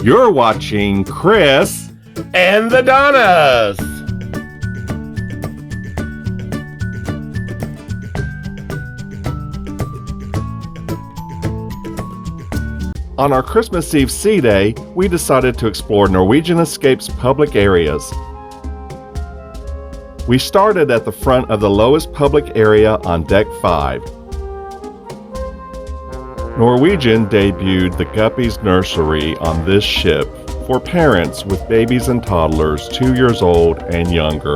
You're watching Chris and the Donnas. On our Christmas Eve sea day, we decided to explore Norwegian Escape's public areas. We started at the front of the lowest public area on Deck 5. Norwegian debuted the Guppies Nursery on this ship for parents with babies and toddlers 2 years old and younger.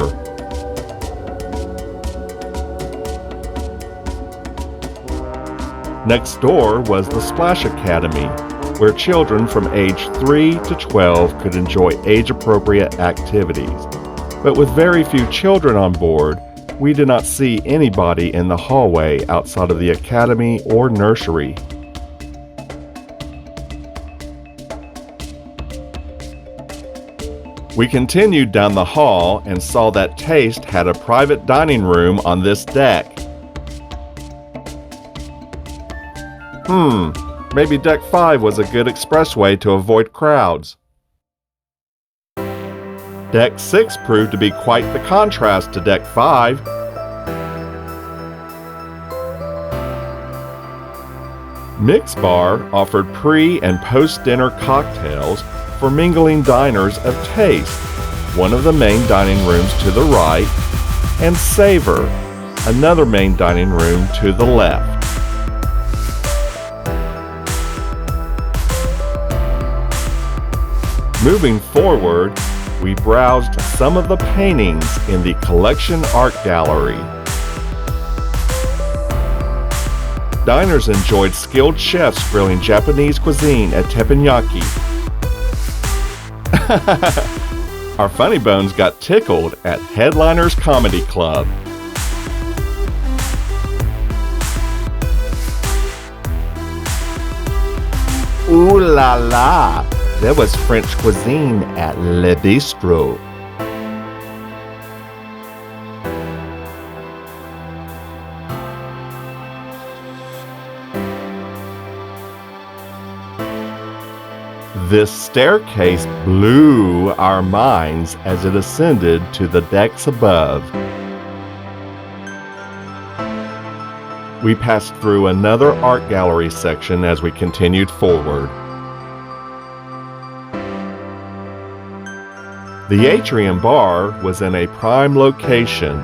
Next door was the Splash Academy, where children from age 3 to 12 could enjoy age-appropriate activities. But with very few children on board, we did not see anybody in the hallway outside of the academy or nursery. We continued down the hall and saw that Taste had a private dining room on this deck. Maybe Deck 5 was a good expressway to avoid crowds. Deck 6 proved to be quite the contrast to Deck 5. Mix Bar offered pre- and post-dinner cocktails for mingling diners of taste, one of the main dining rooms to the right, and Savor, another main dining room to the left. Moving forward, we browsed some of the paintings in the Collection Art Gallery. Diners enjoyed skilled chefs grilling Japanese cuisine at teppanyaki. Our funny bones got tickled at Headliners Comedy Club. Ooh la la! There was French cuisine at Le Bistro. This staircase blew our minds as it ascended to the decks above. We passed through another art gallery section as we continued forward. The Atrium Bar was in a prime location,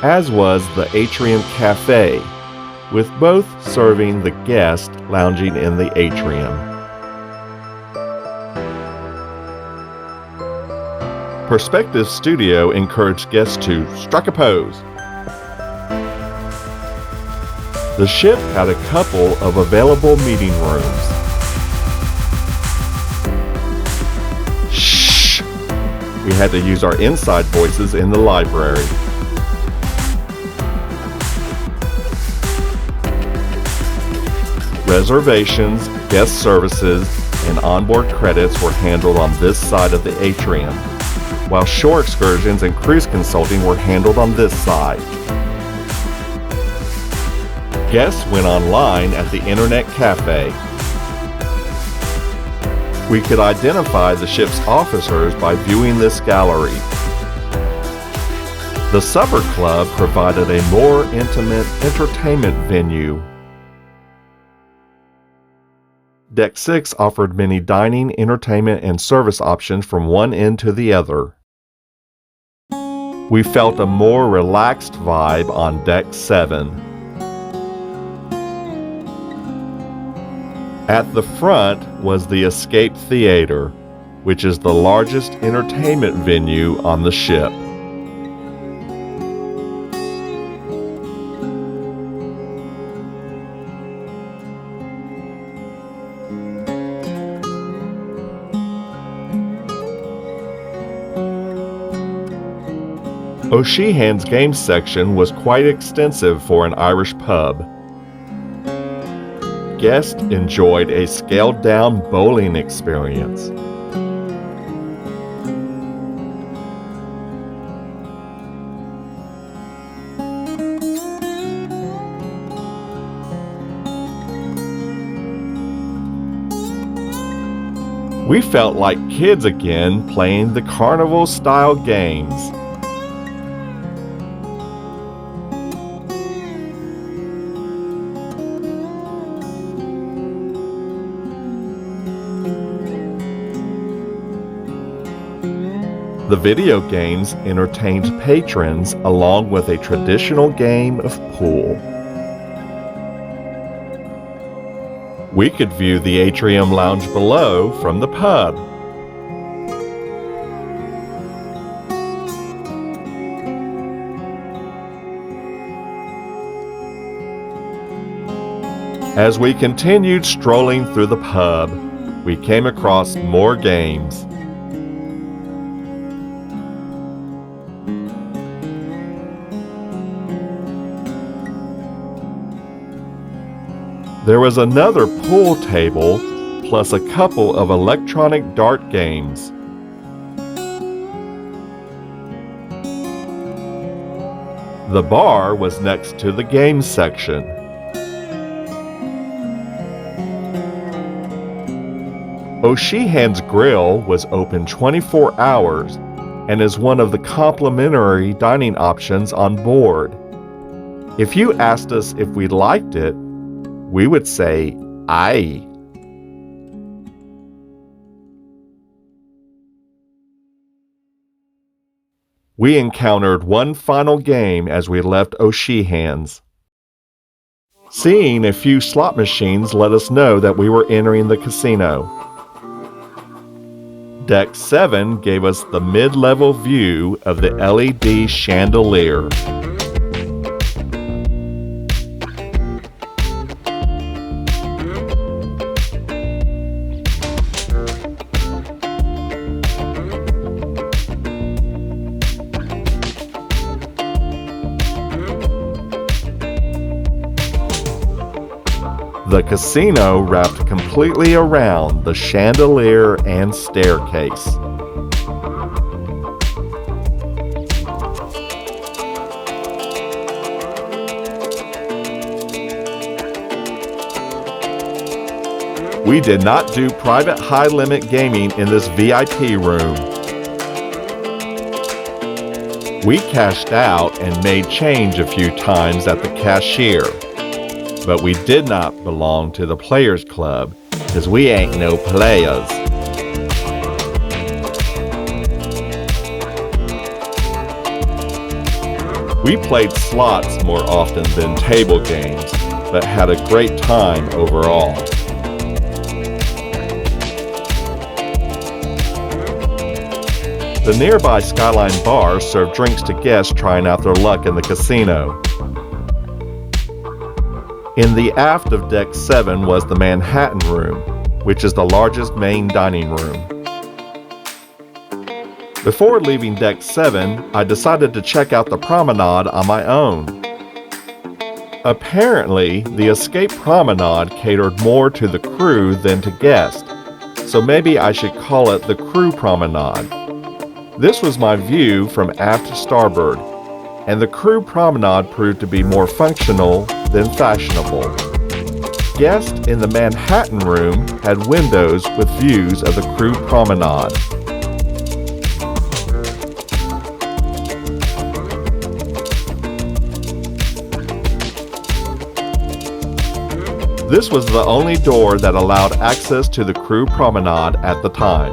as was the Atrium Cafe, with both serving the guest lounging in the atrium. Perspective Studio encouraged guests to strike a pose. The ship had a couple of available meeting rooms. We had to use our inside voices in the library. Reservations, guest services, and onboard credits were handled on this side of the atrium, while shore excursions and cruise consulting were handled on this side. Guests went online at the Internet Cafe. We could identify the ship's officers by viewing this gallery. The Supper Club provided a more intimate entertainment venue. Deck 6 offered many dining, entertainment, and service options from one end to the other. We felt a more relaxed vibe on Deck 7. At the front was the Escape Theater, which is the largest entertainment venue on the ship. O'Sheehan's games section was quite extensive for an Irish pub. Guests enjoyed a scaled-down bowling experience. We felt like kids again playing the carnival-style games. The video games entertained patrons along with a traditional game of pool. We could view the atrium lounge below from the pub. As we continued strolling through the pub, we came across more games. There was another pool table, plus a couple of electronic dart games. The bar was next to the games section. O'Sheehan's Grill was open 24 hours and is one of the complimentary dining options on board. If you asked us if we liked it, we would say, aye. We encountered one final game as we left O'Sheehan's. Seeing a few slot machines let us know that we were entering the casino. Deck 7 gave us the mid-level view of the LED chandelier. The casino wrapped completely around the chandelier and staircase. We did not do private high-limit gaming in this VIP room. We cashed out and made change a few times at the cashier. But we did not belong to the Players Club, because we ain't no players. We played slots more often than table games, but had a great time overall. The nearby Skyline Bar served drinks to guests trying out their luck in the casino. In the aft of Deck 7 was the Manhattan Room, which is the largest main dining room. Before leaving Deck 7, I decided to check out the promenade on my own. Apparently, the Escape Promenade catered more to the crew than to guests, so maybe I should call it the Crew Promenade. This was my view from aft to starboard, and the Crew Promenade proved to be more functional than fashionable. Guests in the Manhattan Room had windows with views of the Crew Promenade. This was the only door that allowed access to the Crew Promenade at the time.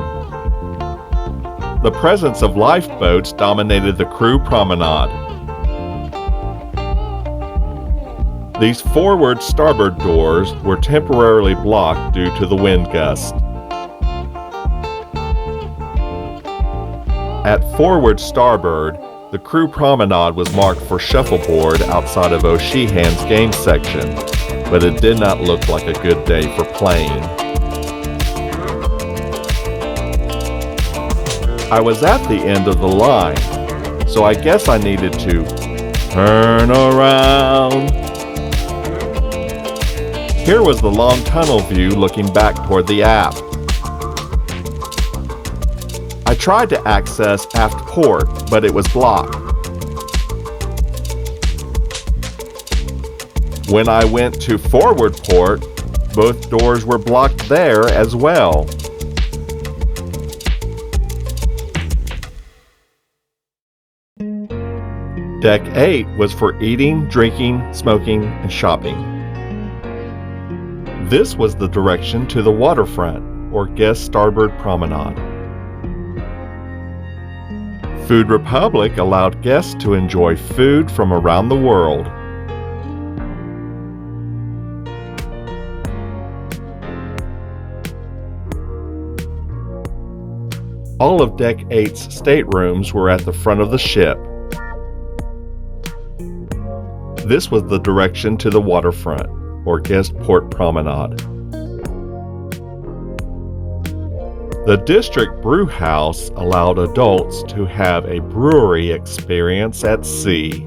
The presence of lifeboats dominated the Crew Promenade. These forward-starboard doors were temporarily blocked due to the wind gust. At forward-starboard, the Crew Promenade was marked for shuffleboard outside of O'Sheehan's game section, but it did not look like a good day for playing. I was at the end of the line, so I guess I needed to turn around. Here was the long tunnel view looking back toward the aft. I tried to access aft port, but it was blocked. When I went to forward port, both doors were blocked there as well. Deck 8 was for eating, drinking, smoking, and shopping. This was the direction to the Waterfront, or guest starboard promenade. Food Republic allowed guests to enjoy food from around the world. All of Deck 8's staterooms were at the front of the ship. This was the direction to the Waterfront, or guest port promenade. The district brew house allowed adults to have a brewery experience at sea.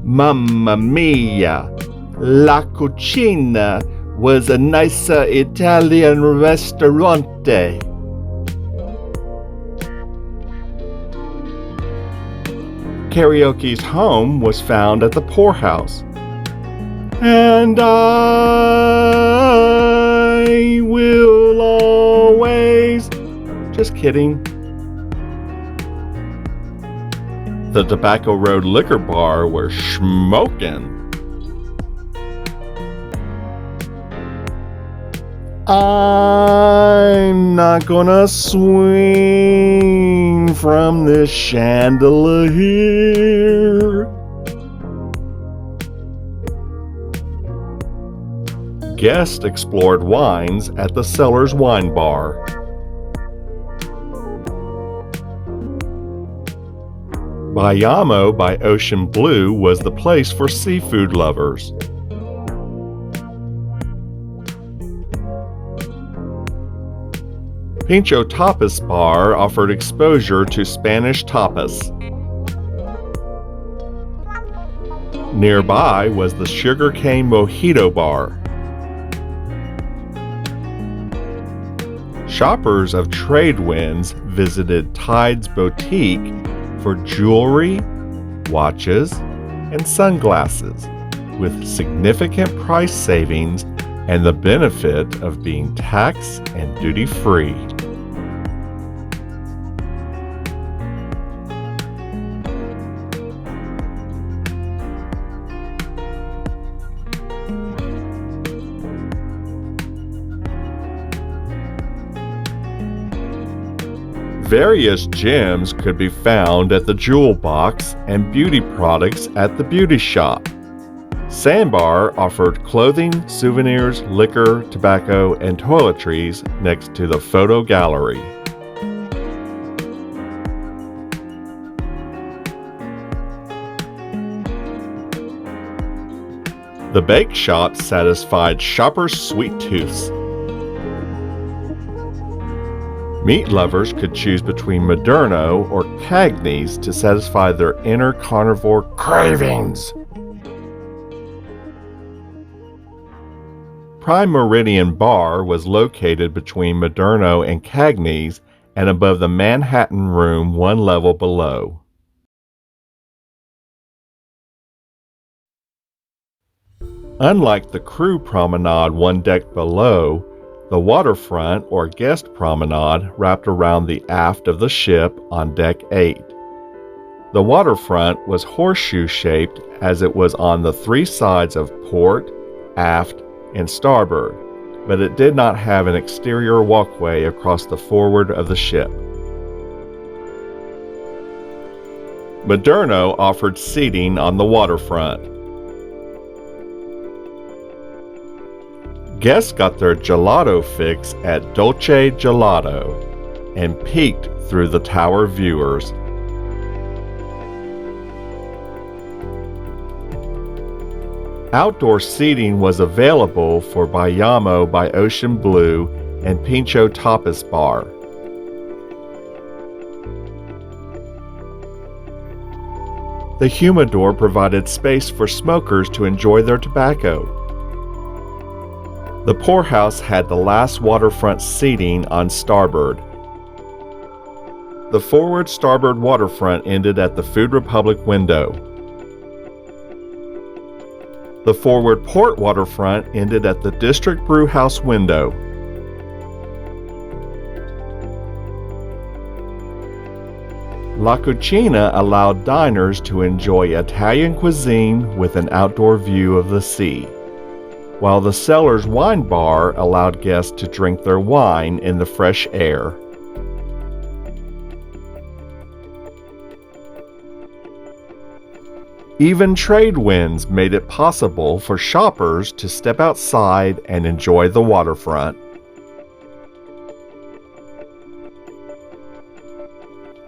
Mamma mia! La Cucina was a nicer Italian restaurante. Karaoke's home was found at the poorhouse. And I will always... Just kidding. The Tobacco Road Liquor Bar was smoking. I'm not gonna swing from this chandelier. Guests explored wines at the Cellar's Wine Bar. Bayamo by Ocean Blue was the place for seafood lovers. Pincho Tapas Bar offered exposure to Spanish tapas. Nearby was the Sugarcane Mojito Bar. Shoppers of trade winds visited Tide's Boutique for jewelry, watches, and sunglasses, with significant price savings and the benefit of being tax and duty-free. Various gems could be found at the Jewel Box and beauty products at the Beauty Shop. Sandbar offered clothing, souvenirs, liquor, tobacco, and toiletries next to the photo gallery. The bake shop satisfied shoppers' sweet tooths. Meat lovers could choose between Moderno or Cagney's to satisfy their inner carnivore cravings. Prime Meridian Bar was located between Moderno and Cagney's and above the Manhattan Room one level below. Unlike the crew promenade one deck below, the Waterfront or guest promenade wrapped around the aft of the ship on Deck 8. The Waterfront was horseshoe-shaped as it was on the three sides of port, aft, and starboard, but it did not have an exterior walkway across the forward of the ship. Moderno offered seating on the Waterfront. Guests got their gelato fix at Dolce Gelato and peeked through the tower viewers. Outdoor seating was available for Bayamo by Ocean Blue and Pincho Tapas Bar. The humidor provided space for smokers to enjoy their tobacco. The poorhouse had the last waterfront seating on starboard. The forward starboard waterfront ended at the Food Republic window. The forward port waterfront ended at the District Brewhouse window. La Cucina allowed diners to enjoy Italian cuisine with an outdoor view of the sea, while the Cellar's wine bar allowed guests to drink their wine in the fresh air. Even trade winds made it possible for shoppers to step outside and enjoy the waterfront.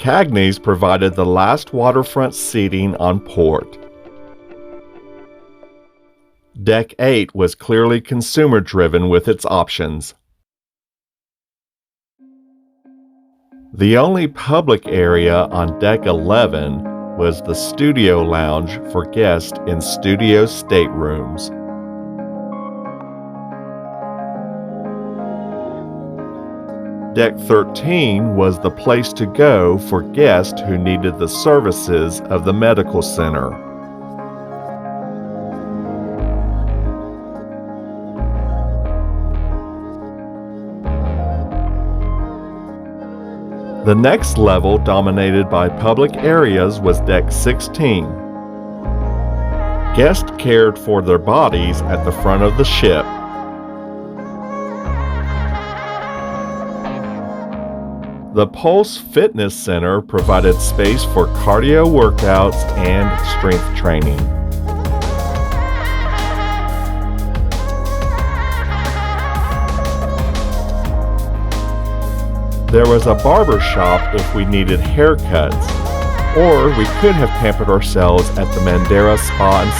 Cagney's provided the last waterfront seating on port. Deck 8 was clearly consumer-driven with its options. The only public area on Deck 11 was the studio lounge for guests in studio staterooms. Deck 13 was the place to go for guests who needed the services of the medical center. The next level, dominated by public areas, was Deck 16. Guests cared for their bodies at the front of the ship. The Pulse Fitness Center provided space for cardio workouts and strength training. There was a barber shop if we needed haircuts, or we could have pampered ourselves at the Mandara Spa and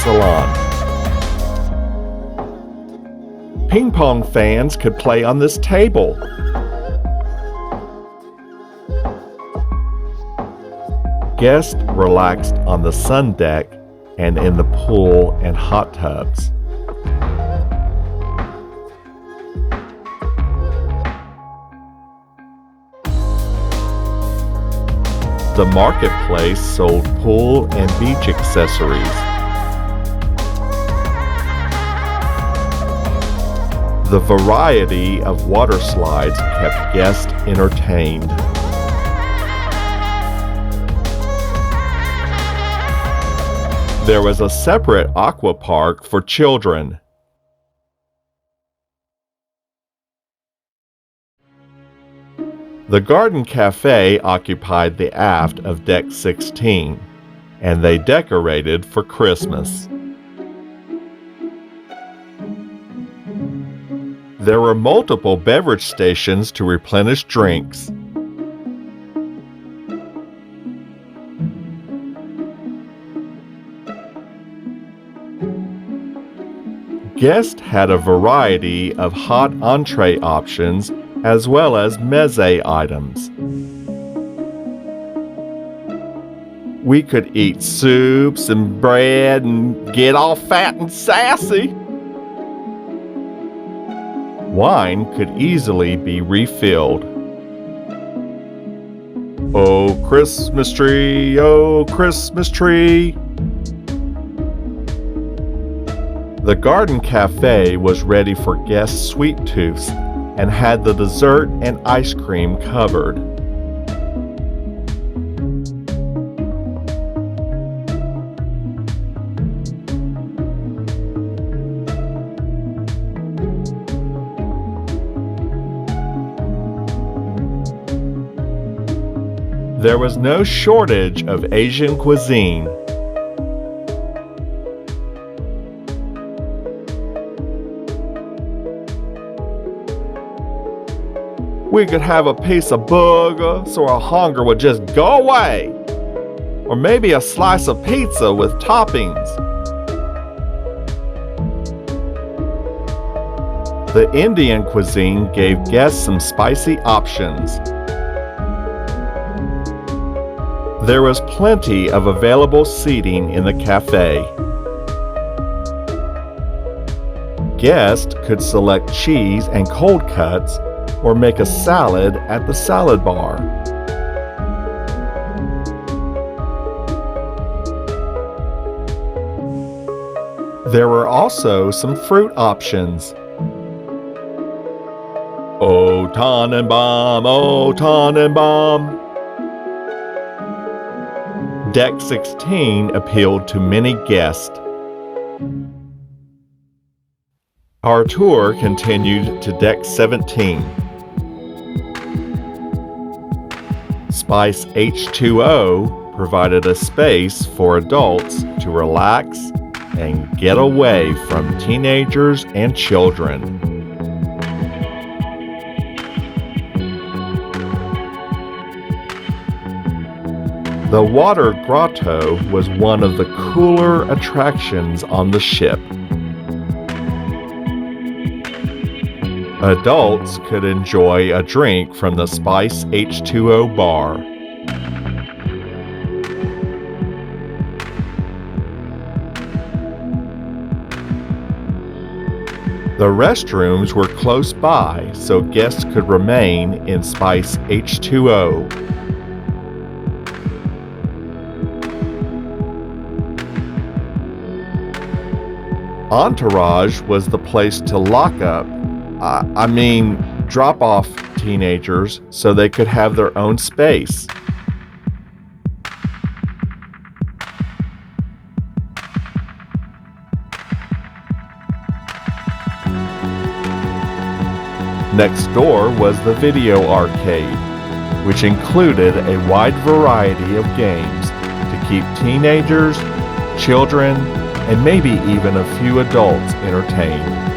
Salon. Ping pong fans could play on this table. Guests relaxed on the sun deck and in the pool and hot tubs. The marketplace sold pool and beach accessories. The variety of water slides kept guests entertained. There was a separate aqua park for children. The Garden Cafe occupied the aft of Deck 16, and they decorated for Christmas. There were multiple beverage stations to replenish drinks. Guests had a variety of hot entree options as well as meze items. We could eat soups and bread and get all fat and sassy. Wine could easily be refilled. Oh, Christmas tree, oh, Christmas tree. The Garden Cafe was ready for guests' sweet tooths and had the dessert and ice cream covered. There was no shortage of Asian cuisine. We could have a piece of burger so our hunger would just go away. Or maybe a slice of pizza with toppings. The Indian cuisine gave guests some spicy options. There was plenty of available seating in the cafe. Guests could select cheese and cold cuts or make a salad at the salad bar. There were also some fruit options. Oh, Tannenbaum, oh, Tannenbaum. Deck 16 appealed to many guests. Our tour continued to Deck 17. Spice H2O provided a space for adults to relax and get away from teenagers and children. The water grotto was one of the cooler attractions on the ship. Adults could enjoy a drink from the Spice H2O bar. The restrooms were close by, so guests could remain in Spice H2O. Entourage was the place to lock up, drop off teenagers so they could have their own space. Next door was the video arcade, which included a wide variety of games to keep teenagers, children, and maybe even a few adults entertained.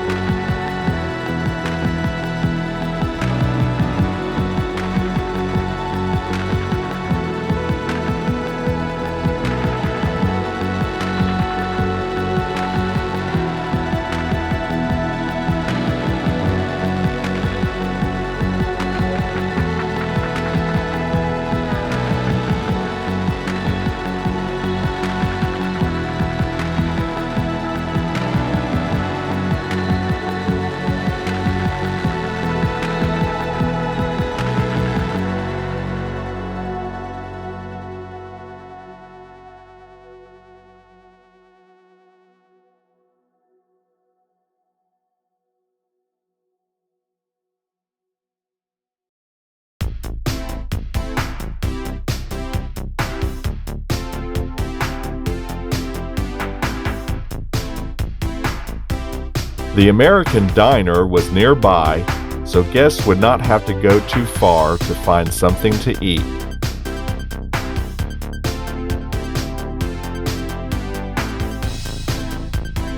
The American Diner was nearby, so guests would not have to go too far to find something to eat.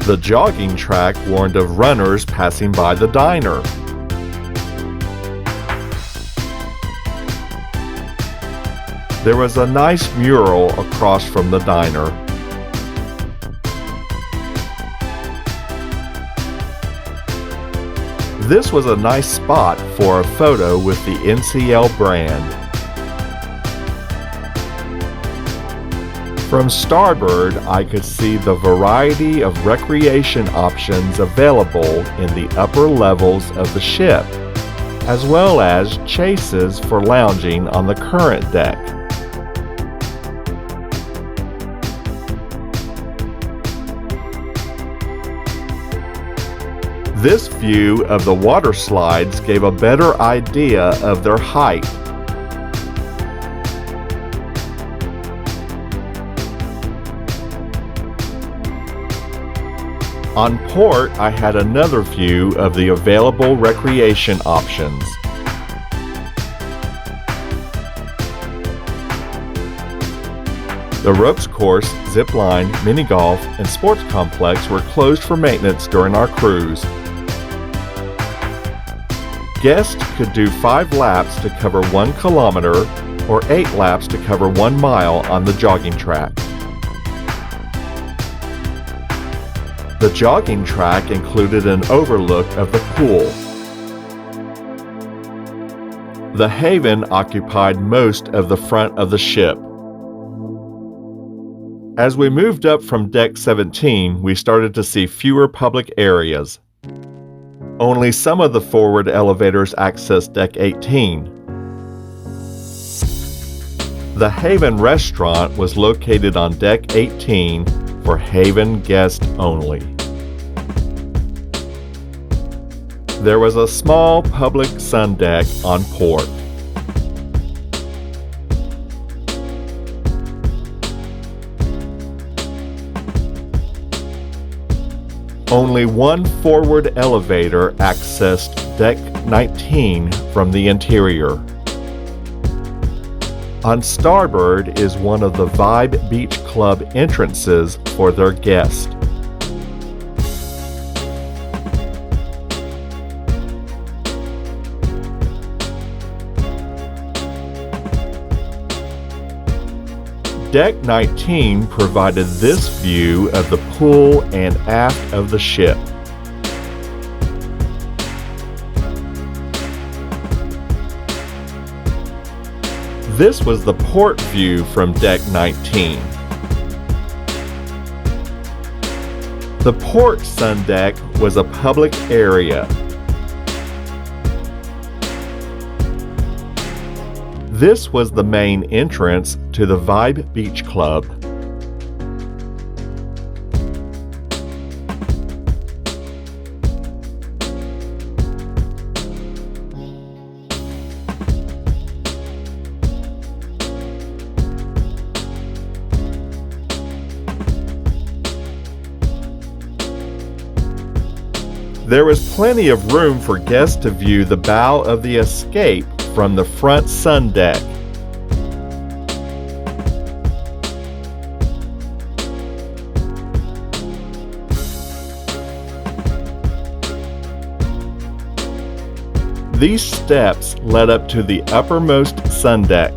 The jogging track warned of runners passing by the diner. There was a nice mural across from the diner. This was a nice spot for a photo with the NCL brand. From starboard, I could see the variety of recreation options available in the upper levels of the ship, as well as chases for lounging on the current deck. This view of the water slides gave a better idea of their height. On port, I had another view of the available recreation options. The ropes course, zip line, mini golf, and sports complex were closed for maintenance during our cruise. Guests could do 5 laps to cover 1 kilometer or 8 laps to cover 1 mile on the jogging track. The jogging track included an overlook of the pool. The haven occupied most of the front of the ship. As we moved up from Deck 17, we started to see fewer public areas. Only some of the forward elevators accessed Deck 18. The Haven restaurant was located on Deck 18 for Haven guests only. There was a small public sun deck on port. Only one forward elevator accessed Deck 19 from the interior. On starboard is one of the Vibe Beach Club entrances for their guests. Deck 19 provided this view of the pool and aft of the ship. This was the port view from Deck 19. The port sun deck was a public area. This was the main entrance to the Vibe Beach Club. There was plenty of room for guests to view the bow of the Escape from the front sun deck. These steps led up to the uppermost sun deck.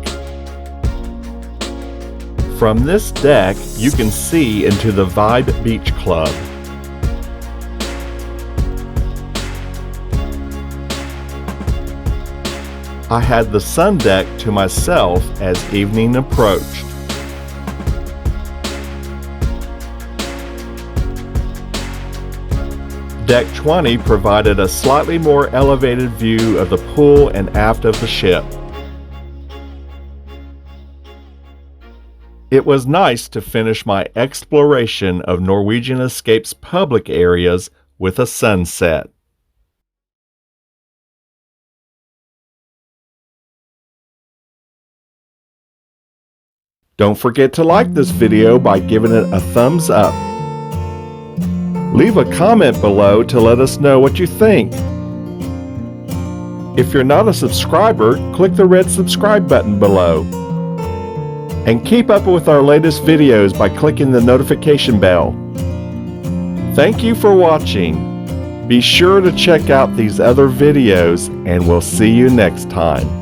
From this deck, you can see into the Vibe Beach Club. I had the sun deck to myself as evening approached. Deck 20 provided a slightly more elevated view of the pool and aft of the ship. It was nice to finish my exploration of Norwegian Escape's public areas with a sunset. Don't forget to like this video by giving it a thumbs up. Leave a comment below to let us know what you think. If you're not a subscriber, click the red subscribe button below. And keep up with our latest videos by clicking the notification bell. Thank you for watching. Be sure to check out these other videos, and we'll see you next time.